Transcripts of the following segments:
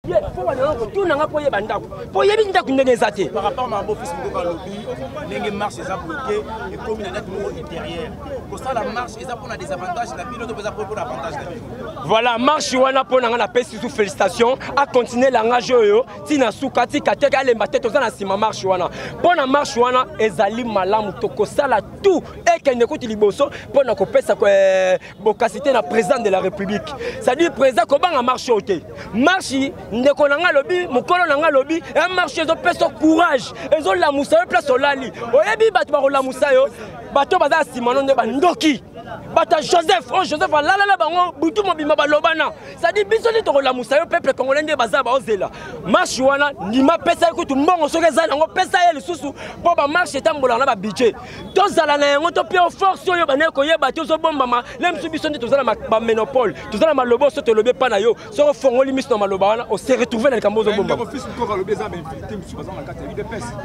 Par rapport à mon fils Moukoka Lobby, les marches sont bloquées et comme il y a des derrière. Pour ça, la marche, on a des avantages, la pilote peut avoir des avantages. Voilà, marche wana pour la paix sous félicitations à continuer la rage yo tina sukati kateka le matin to na sima marche wana pour la marche wana ezali malamu toko sala tout et qu'elle n'écoute liboso pour na kopesa ko bokasité na président de la République ça dit président ko banga marche oté marche ndeko nanga lobi mukolo nanga lobi et marche zo peso courage ezo la musa place olali oyebi batu ba la musa yo bato baza simano nde bandoki Bata Joseph, oh Joseph, là bango, butu mobima balobana. Ça dit bisoni to la musayo peuple congolais nde baza ba ozela. Marche wana ni ma pesa ko to mbongo soke za ngo pesa ye lisusu po ba marche tambola na ba budget. To zala na yango to pio force yo bane ko yeba to zo bomba ma lem su bisoni to zala ba monopole. To zala malobo so to lobe pa na yo. So fongoli mis no maloba wana on se retrouver na kambo zo bomba.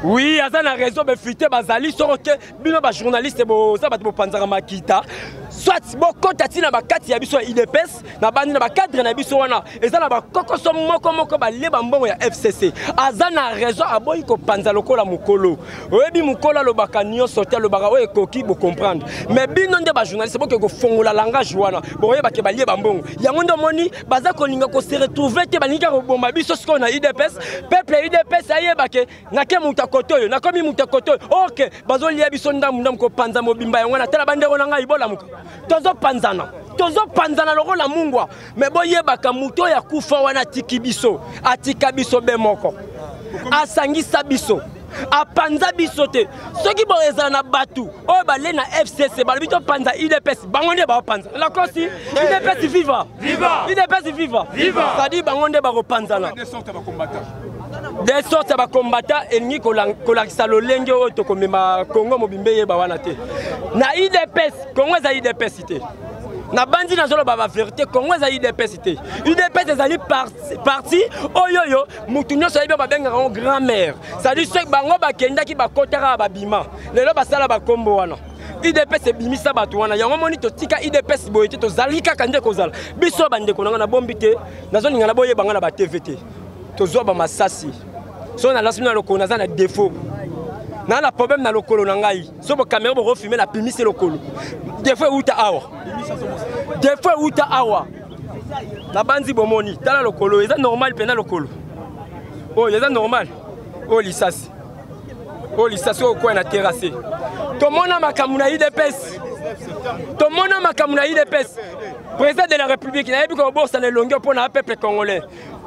Oui, azana raison be fuité bazali so que bino ba journaliste bo ça ba to panzara makita. Soit bokota tina bakati ya biso IDPS na bandi na bakadre na biso wana ezala bakoko so moko ba leba mbongo ya FCC azana raison aboyi ko panza lokola mukolo oyebi mukolo lo bakanio sortir lo baka oye koki bo comprendre mais bino nde ba journaliste boke ko fongola langage wana boye ba ke ba leba mbongo yango ndo moni baza ko linga ko se retrouver te balinga ko bomba biso sko na IDPS peuple IDPS ayeba ke na ke mutakoto na komi mutakoto OK bazo lia biso ndam ko panza mobimba yango na tala bandero na ngai ibola muko tozo panzana loko la mungwa mais boyebaka muto ya kufa wana tikibiso atika biso bemoko asangisa biso apanza biso te soki boeza na batu o bale na FCC balbito panza IDPS bangonde ba panza la kosi IDPS viva IDPS viva ça dit bangonde ba panzana des sortes de combattants et ni kolakisa lolenge o to komema Congo mobimbe yeba wana te na IDPS Congo za IDPS te na bandi na zolo ba vérité Congo za IDPS te IDPS ezali parti oyoyo mutu nyonso yebi ba benga ngo grand-mère ça dit ceux bango ba kendaki ba kotara ba bima lelo ba sala ba kombo wana IDPS ebimisa batu wana yango moni to tika IDPS boyete to zalika kande kozala biso bande konanga na bombi te nazo ninga na boye banga na ba TVT tozo ba masasi so na lasina lokolo na za na défaut na la problème na lokolo na ngai so bo caméra bo refilmer la pimise lokolo défaut uta awa na banzi bomoni tala lokolo eza normal pena lokolo oh eza normal oh lisasi o ko na terrasse to mona makamuna IDPS président de la République na yebi ko bossa na longueur pour na peuple congolais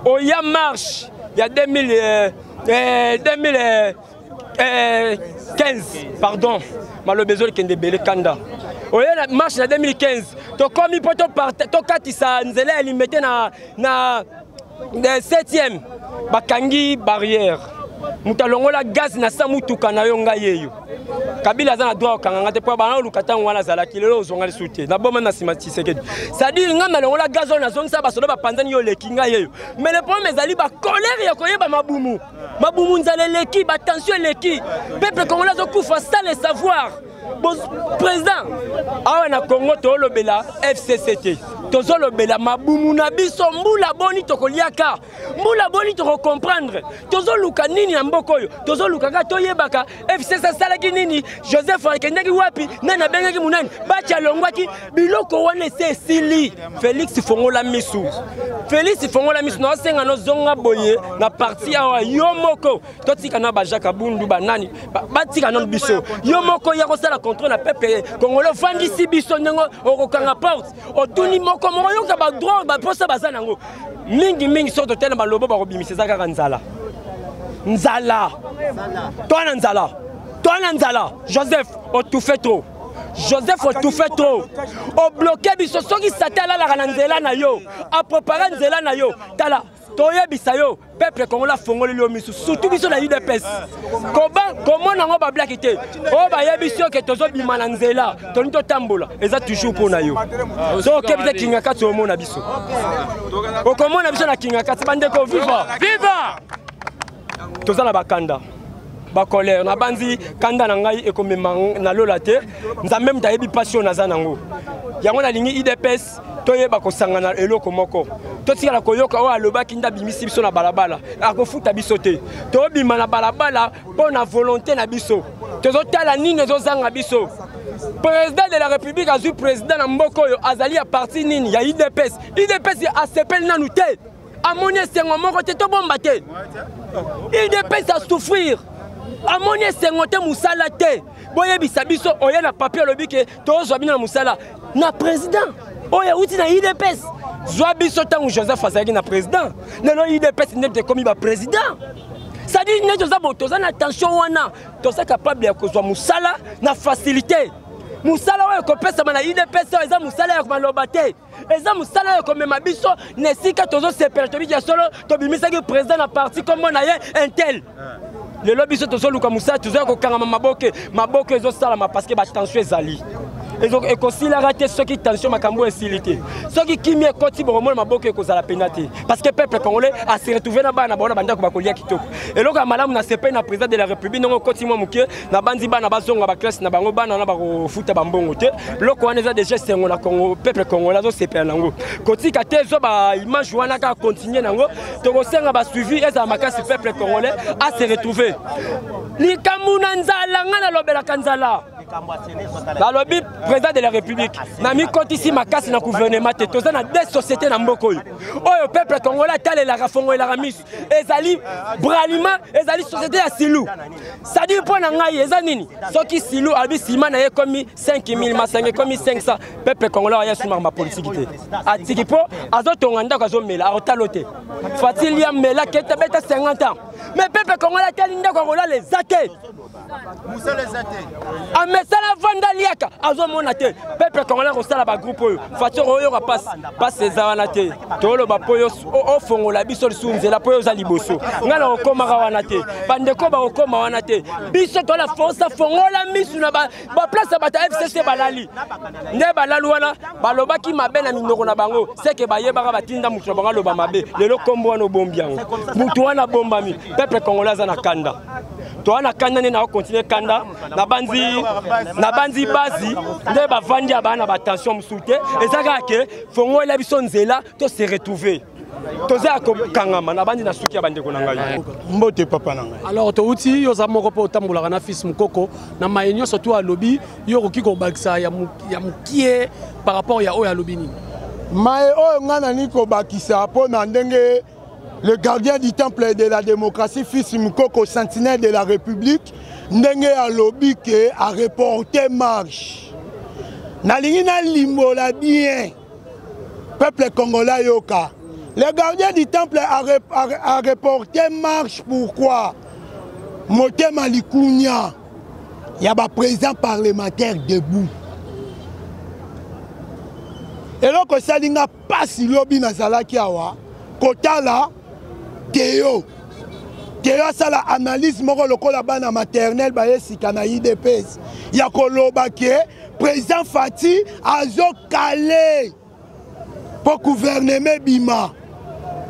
oh ya marche il y a 2015 pardon malobezoli kende bele kanda oye la marche na 2015 to komi poto to katisa nzela elimete na 7e bakangi barrière mutalongola gaz na samutuka na yo ngai yeyo Kabila za na droit okanga te po bana lukata ngwana zalaki lelo ozonga lisute na bomba na sima Tshisekedi ça dit ngama longola gazo na zone sa basoda ba panzani yo lekinga yeyo mais le problème ezali ba colère ya koyeba mabumu nzale leki ba tension leki peuple congolais zo kufa ça le savoir président awa na Congo to lobela FCCT tozo lobela mabumu na biso mbula boni tokoliaka mbula boni to comprendre tozo luka nini na mboko yo tozo luka ka toyebaka FCC salaki nini Joseph akendaki wapi nana bengaki munani bacha longwaki biloko wana se sili Félix Fongola misu na senga no zonga boye na parti awa yo moko totika na bajaka bundu banani batika no biso yo moko ya kosala contrôle na peuple congolais fangisi biso ndengo okokanga porte otuni moko yo ka ba droit ba posa bazana ngo mingi soto tena balobo ba kobimisa kaka nzala Joseph o tout fait trop o bloqué biso soki satala la nzela na yo a préparer nzela na yo tala toyebisa yo peuple congolais fongoli lo misu surtout biso na UDPS comment nango ba black te o ba yebiso ke tozo bima na nzela toni to tambola eza toujours pour na yo so kebite kinga katso mona biso o komona biso na kinga katso bande ko viva tozala bakanda ba colère na banzi kanda na ngai ekomema na lola te nzambe mutayebi passion na zanango yango na lingi IDPS toyeba kosangana eloko moko totikala koyoka o alobaki nda bimisi biso na balabala akofuta biso te tobima na balabala po na volonté na biso tozotala nini ezozanga biso. Président de la République azui président na mboko oyo azali ya parti nini ya IDPS asepeli nanu te amoni esengo moko te tobomba te IDPS a souffrir amoni esengo te musala te boyebisa biso oye na papier alobi ke tozwa bino na musala na président oye uti na IDPS zwa biso ntango Joseph azalaki na président lelo IDPS nete komi ba président c'est-à-dire nete toza na tension wana toza capable ya kozwa musala na facilité musala oyo kopesama na IDPS eza musala ya komaloba te eza musala ya komema biso na esika tozosepela tobiki ya solo tobimisaki président na parti kombo na ye intel lelo biso tozoluka musala tozoya kokangama maboke ezosalama parce que batension ezali ekosilaka te soki tension makambo esili te soki kimi ekoti bokomona maboke ekozala pena te parce que peuple congolais ase retrouve na bana baona bandako bakolia kitoko eloko ya malamu na sepeli na président de la république ndongo ekoti mwa moke na bandi bana bazonga baklasse na bango bana wana bakofuta bambongo te biloko wana eza déjà esengo na Congo peuple congolais azosepela nango kotika te ezo baimage wana kaka continue nango tokosenga basuivi ezala makasi peuple congolais ase retrouve likambo na nzala nga nalobelaka nzala nalobi président de la république nami kotisi makasi na gouvernement te toza na deux sociétés na mboko oyo oyo peuple congolais atalelaka fongolelaka miso ezali bralima ezali société ya silu c'est-à-dire mpo na ngai eza nini soki silu alobi sima na ye komi 5000 masenge komi 500 peuple congolais aya sumaka mapolitiki te atiki mpo azotonga ndako azomela akotalo te fatili ya mela kete beta 50 ans mais peuple congolais atali ndako akolala eza te amesala vanda liaka azomona te peuple congolais kosala ba groupe oyo fature oyo ka passe eza wana te toloba po yo ofongola biso lisunzela po yo za liboso ngala okomaka wana te bandeko ba okoma wana te biso tola force fongola misu na ba place bata FCC balali nde balalu wana balobaki mabe na minoko na bango seke bayebaka batinda mutu bango loba mabe lelo kombo wana bombi yango mutu wana bombami peuple congolais za na kanda toana kanda ne na continuer kanda na banzi bazi nde bavandi abana ba tension musute ezaka ke fongo la biso nzela to se retrouver toza ko kangama na bandi na suki ya bandeko na ngai mbote papa na ngai alors to uti yo za moko po tambula na fils mukoko na mayenyo surtout a lobby yo ko kiko bakisa ya mukie par rapport ya oya lobby ni mae oyo ngana niko bakisa po na ndenge le gardien du temple de la démocratie, fils Mukoko, sentinelle de la République, ndenge a lobby que a reporté marche. Nalingina limbola bien, peuple congolais yoka. Le gardien du temple a reporté marche. Pourquoi? Motema Likunya, il y a un président parlementaire debout. Et là, que ça n'a pas si lobby nazala kiawa, kotala. Keyo ça la analyse moko lokola bana maternelle ba yesika na IDPS ya koloba ke président Fati azo calé pour gouvernement bima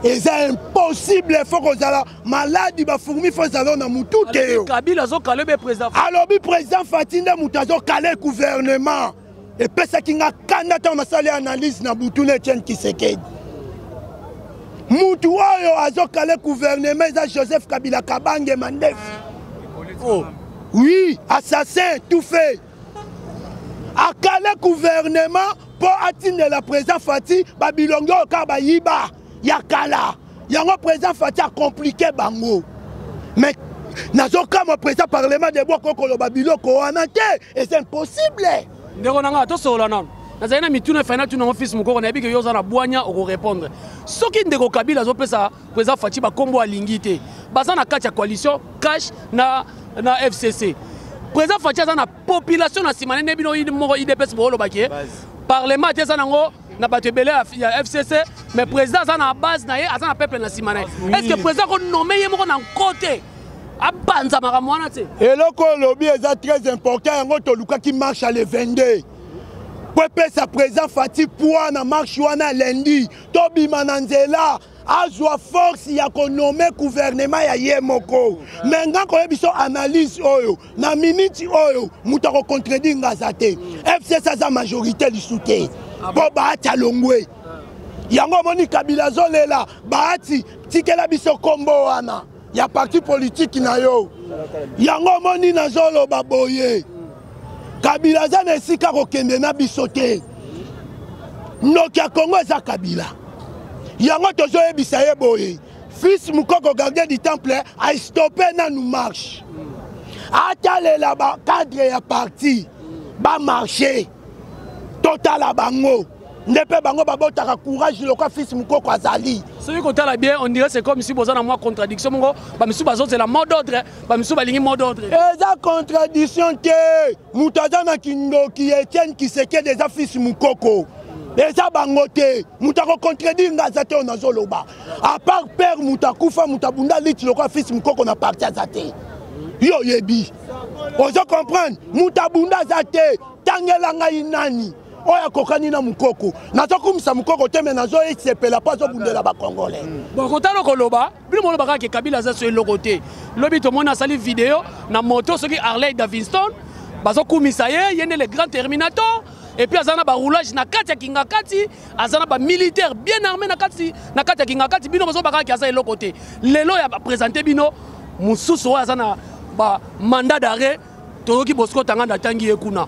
et c'est impossible faut que ça malade ba fourmi faut ça na mutu keyo Kabila azo calé be président alors bi président Fati nda mutu azo calé gouvernement et pesa kinga kanda na sala analyse na butune tien Kisekedi Moutou oyo azokale gouvernement za Joseph Kabila Kabange Mandefi. Oh. Oui, assassin, tout fait. Akale gouvernement pour atteindre la président Fati, Babilongo Kaba Yiba, Yakala. Yango président Fati a compliqué bango. Mais nazoka mo président parlement de Bois Kokolo Babiloko anate et c'est impossible. Ndeko nanga to solo non. Nazana mituna final tu na office mukoko na biki yoza na bwanya oko répondre. Soki ndeko Kabila zo pesa président Fati ba kombo alingité. Baza na kati ya coalition cash na FCC. Président Fati za na population na simane ne bino moko IDPS bolo bakie. Parlement te za nango na bato belé ya FCC mais président za na base na ye aza na peuple na simane. Est-ce que président ko nommer ye moko na côté abanza makamwana te. Et loko lobby est très important yango to luka qui marche à le 22. pesa président Fati poa na marche wana lundi tobima na nzela azwa force ya konome gouvernement ya ye moko mais nga ko yebiso analyse oyo na minute oyo muta ko contredire ngaza te FCC za majorité lisute po baati alongwe yango moni Kabila zolela baati tikela biso kombo wana ya parti politique na yo yango moni na zolo baboye Kabila za na esika kokende na biso te noki ya Congo eza Kabila yango tozo yebisa ye boye fils Mukoko gardien du temple a stoppé na nous marche atalela ba cadre ya parti ba marché total bango ndepe bango babotaka courage loka fils Mukoko azali celui qui t'a bien on dirait c'est comme si bozana moi contradiction mongo ba misu bazo c'est la mot d'ordre ba misu balingi mot d'ordre eza contradiction te mutazana kindoki Etienne Kiseke des fils Mukoko eza bango te mutako contredire ngaza te onazoloba à part père mutakufa mutabunda liti loka fils Mukoko na parti azate yo yebi ozo comprendre mutabunda azate tangela ngai nani oya kokani na Mukoko nazokumisa Mukoko te mais nazo esepela pas obundela ba congolais bon kotalo koloba bino moloba ka Kabila za so lokote lobi to mona sali vidéo na moto soki Harley Davidson bazo kumisa ye yene le grand terminator et puis azana ba roulage na kati ya Kingakati azana ba militaire bien armé na kati ya Kingakati bino bazo baka ki asa lokote lelo ya présenter bino mususu azana ba mandat d'arrêt toki Bosco Tanganda tangi ekuna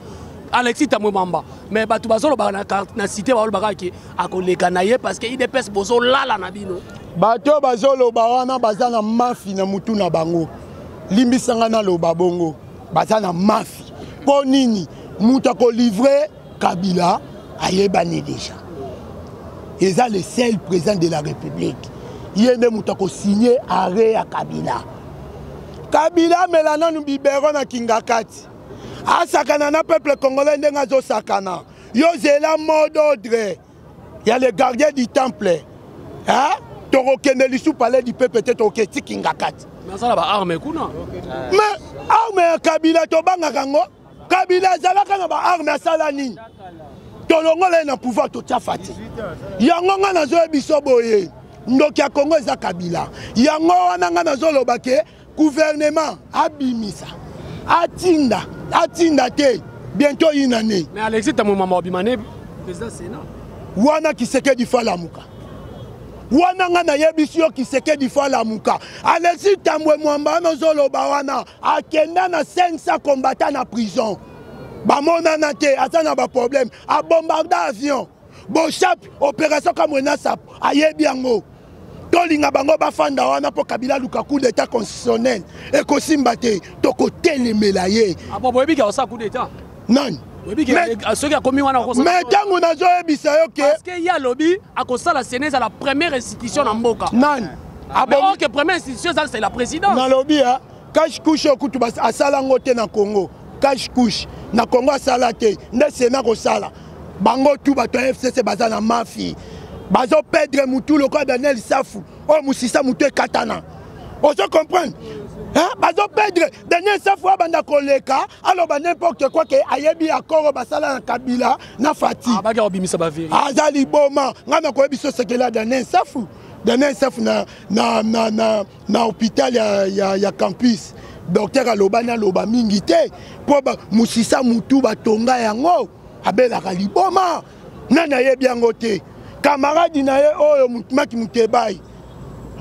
Alexis Tamwemamba mais batu bazolo ba na cité ba olobaka ki akoleka na ye parce que IDPS bozo lala na bino bato bazolo ba wana bazana mafi na mutu na bango limbisanga na loba bongo bazana mafi po nini muta ko livrer Kabila ayebani déjà eza le seul président de la République yende muta ko signer arrêt ya Kabila melana nu bibero na Kingakati asakana na peuple congolais ndenga zo sakana yo zela mot d'ordre ya le gardien du temple hein toko kende lisu palais du peuple te toko keti Kingakati mais ça ba arme kuna mais arme ya Kabila to banga kango Kabila zalaka na ba arme asala nini tolongola na pouvoir to tia Fati yango nga na zo biso boye ndoki ya Congo eza Kabila yango wana nga na zo lobake gouvernement abimisa atinda te bientôt une année mais Alexis Tamwemamba obimane président Sénat wana Kisekedi falamuka wana nga na yebisi yo Kisekedi falamuka Alexis Tamwemamba nozoloba wana akenda na 500 combattants na prison bamonana te ata na ba problème a bombarder avion bochap opération kamwena sap ayebi yango tolinga bango bafanda wana po Kabila luka coup d'état constitutionnel et kosimba te toko telemela ye abo boyebi ka osa coup d'état non ceux qui a commis wana ko mais tango nazo yebisa yo ke parce que ya lobby akosala Sénat à la première institution na mboka non abo que première institution ça c'est la présidence na lobby ha cash couche okutu bas asala ngote na Congo cash couche na Congo asala te nde Sénat ko sala bango tu bato FCC bazana mafia bazo perdre mutu le quoi Daniel Safu oh musisa mutu ekatana ozo comprendre hein bazo perdre Daniel Safu abanda koleka alors ba n'importe quoi que ayebi akoro basala na Kabila na Fati ah baka obimisa ba vérité azali boma ngana ko biso sekela Daniel Safu na hôpital ya campus docteur alobana loba mingi te po musisa mutu batonga yango abelaka liboma nana yebi yango te camarade na ye oyo mutumaki mutebai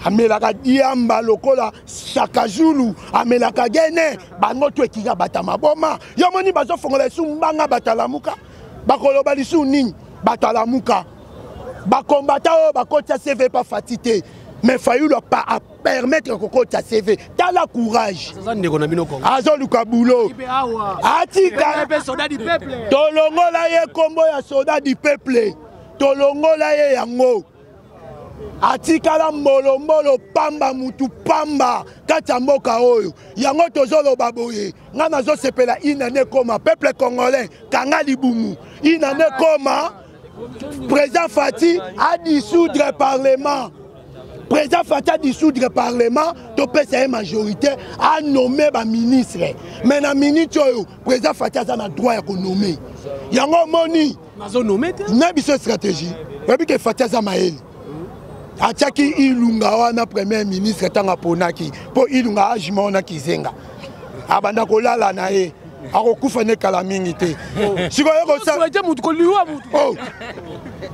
amelaka diamba lokola Shakazulu amelaka gene bango to ekika bata maboma yo moni bazo fongola su mbanga batalamuka bakoloba lisu nini batalamuka bakombata oyo bakota CV pas fatité mais failli leur pas à permettre kokota CV t'as la courage ça ndeko na bino Congo azo luka bulo atika soldat du peuple tolongola ye kombo ya soldat du peuple tolongola ye yango atikala mbolombolo pamba mutu pamba kati ya mboka oyo yango tozoloba boye nga nazosepela inane koma peuple congolais kanga libumu inane koma président Fati a dissoudre parlement président Fati a dissoudre parlement topesa ye majorité a nommé ba ministre mais na minute oyo président Fati aza na droit ya konommer yango moni na biso stratégie oyebi ke Fatia aza mayele atiaki Ilunga wana premier ministre ntango aponaki mpo Ilunga agima wana kizenga abanda kolala na ye akokufa ne kala mingi te sikoyo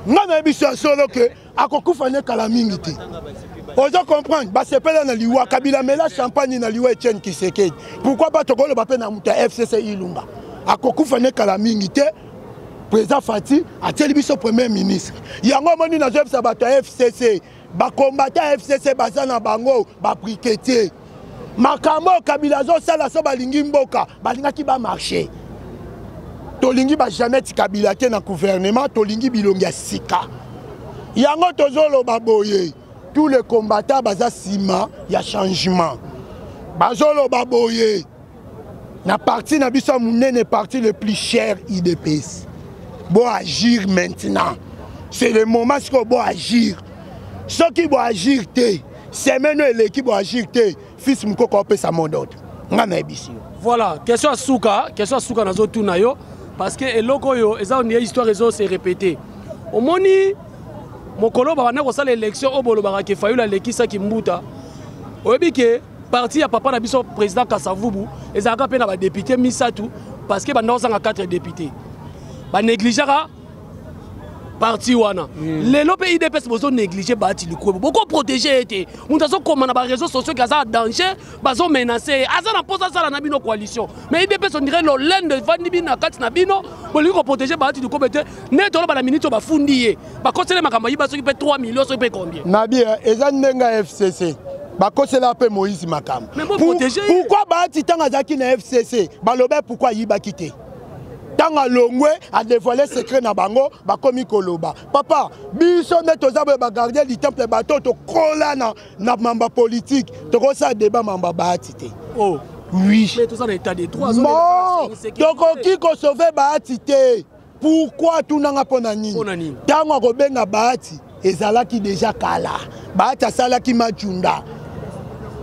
nga nayebi so solo ke akokufa ne kala mingi te ozo comprendre basepela na liwa Kabila mela champagne na liwa Etienne Tshisekedi pourquoi pas tokoloba mpe na moto ya FCC Ilunga akokufa ne kala mingi te président Fati atieli biso premier ministre yango omoni nazoyebisa bato ya FCC bakombata ya FCC baza na bango babriketier makambo Kabila azosala so balingi mboka balingaki bamarché tolingi bajamai ti Kabila te na gouvernement tolingi bilongi ya sika yango tozoloba boye tous les combattants baza sima ya changement bazoloba boye na parti na biso munene parti le plus cher IDPS bon agir maintenant c'est le moment ce qu'on doit agir ceux qui doivent agir te semaine l'équipe doit agir te fils mukoko pe sa mot d'ordre ngana ebisi voilà question à Souka nazo tuna yo parce que eloko yo eza on histoire ezo se répéter omoni mokolo ba wana ko sala élection obolo ba ke fayula lekisa kimbuta oyebi ke parti ya papa na biso président Kasavubu ezaka pe na ba député misatu parce que ba ndosanga 4 députés ba négligeara parti wana lelo pe IDPS bozo négliger bati likubo boko protéger été muta so koma na ba réseaux sociaux gaza danger bazo menacer aza na posa sala na bino coalition mais IDPS on dirait lo lende vandi bina kati na bino boli ko protéger bati likubo te ne tolo ba na minute ba fundiye ba kosele makamba yiba so ki pe 3 millions so pe combien na bien eza ndenga FCC bakosela pe Moïse Makam pourquoi bati tanga zaki na FCC balobe pourquoi yiba kité tanga longwe a dévoilé secret na bango bakomi koloba papa biso ne tozabe ba garder du temple bato to kola na mamba politique to ko sa débat mamba baati te oh oui mais tout ça dans état de droit donc qui ko sauver baati te pourquoi tout nanga pona nini tanga ko benga baati ezalaki déjà kala baati asalaki majunda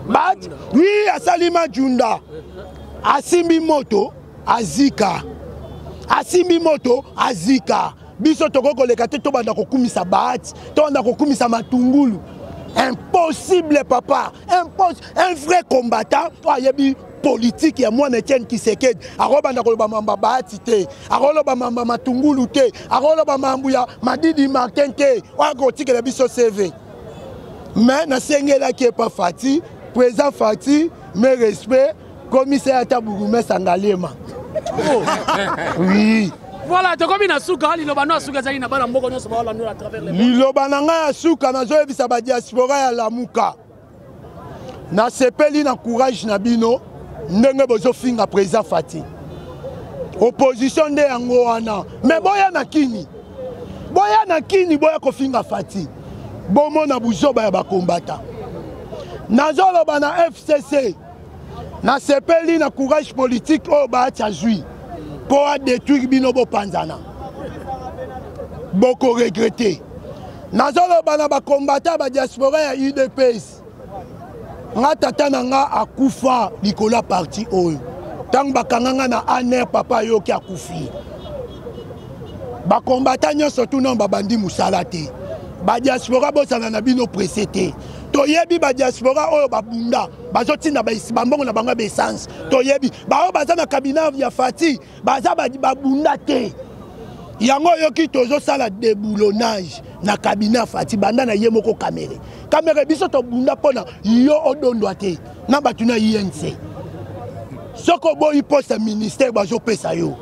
baati oui asali majunda asimbi moto azika asimbi moto azika biso tokoko leka te to banda kokumisa baati to banda kokumisa matungulu impossible papa impossible un vrai combattant to ayebi politique ya mwana Etienne Tshisekedi akobanda koloba mamba baati te akoloba mamba matungulu te akoloba mambu ya Madidi Martin te wakotikela biso CV mais na sengela ki pa Fati président Fati mes respect commissaire Tabougoume Sangalema. Oh. Oui. Voilà, tu comme Souka, Lilobano Souka Zali na bana mboko nyonso ba la à travers les Lilobananga ya Souka na zo ebisa ba diaspora ya Lamuka. Na sepeli na courage na bino ndenge bozo finga président Fati. Opposition nde yango wana. Mais boya na kini. Boya na kini boya ko finga Fati. Bomo na buzoba ya ba kombata. Nazo loba na FCC. Na sepeli na courage politique o ba tjazui pour détruire binobo panzana beaucoup regretté nazolo bana ba combattant ba diaspora ya UDPS nga tata nanga akufa likola parti oyo tang bakanganga na aner papa yo ki akufi ba combattant nyonso tout non ba bandi musala te ba diaspora bosana na bino précédé toyebi ba diaspora oyo babunda bazotinda bambongo na bango essence toyebi bao baza na cabinet ya Fati baza babunda te yango yoki tozo sala déboulonnage na cabinet Fati banda na yemoko caméra biso to bunda pona yo odondwa te na batuna INC soko boyi poste ministère bazo pesa yo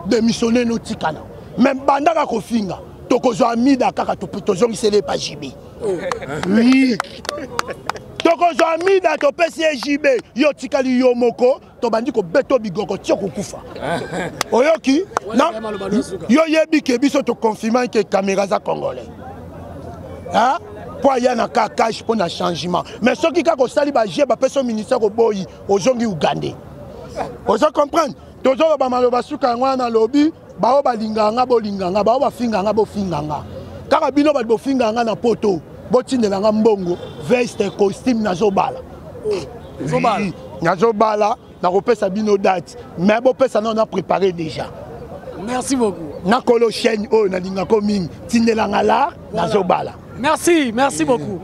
démissionner no tikana même banda ka kofinga tokozo amida kaka tozo ngisele pa JB. Oui. Tokozo amida to pesi JB yo tikali yo moko to bandi ko beto bigoko tioko kufa. Oyoki na yo yebi ke biso to confirmer que caméra za congolais. Hein? Pour y na ka cash pour na changement. Mais ceux qui ka ko sali ba je ba peso ministère ko boyi ozongi Uganda. Ozo comprendre? Tozo ba maloba suka ngwana lobby bao balinganga bolinganga bao bafinganga bofinganga. Kaka bino ba bofinganga na poto. Botindelanga mbongo veste costume nazobala nazobala na kopesa bino date mais bopesa na on a préparé déjà Merci beaucoup. Nakolo chaîne, oh, na dinga koming, tindelanga la, nazobala. Merci beaucoup.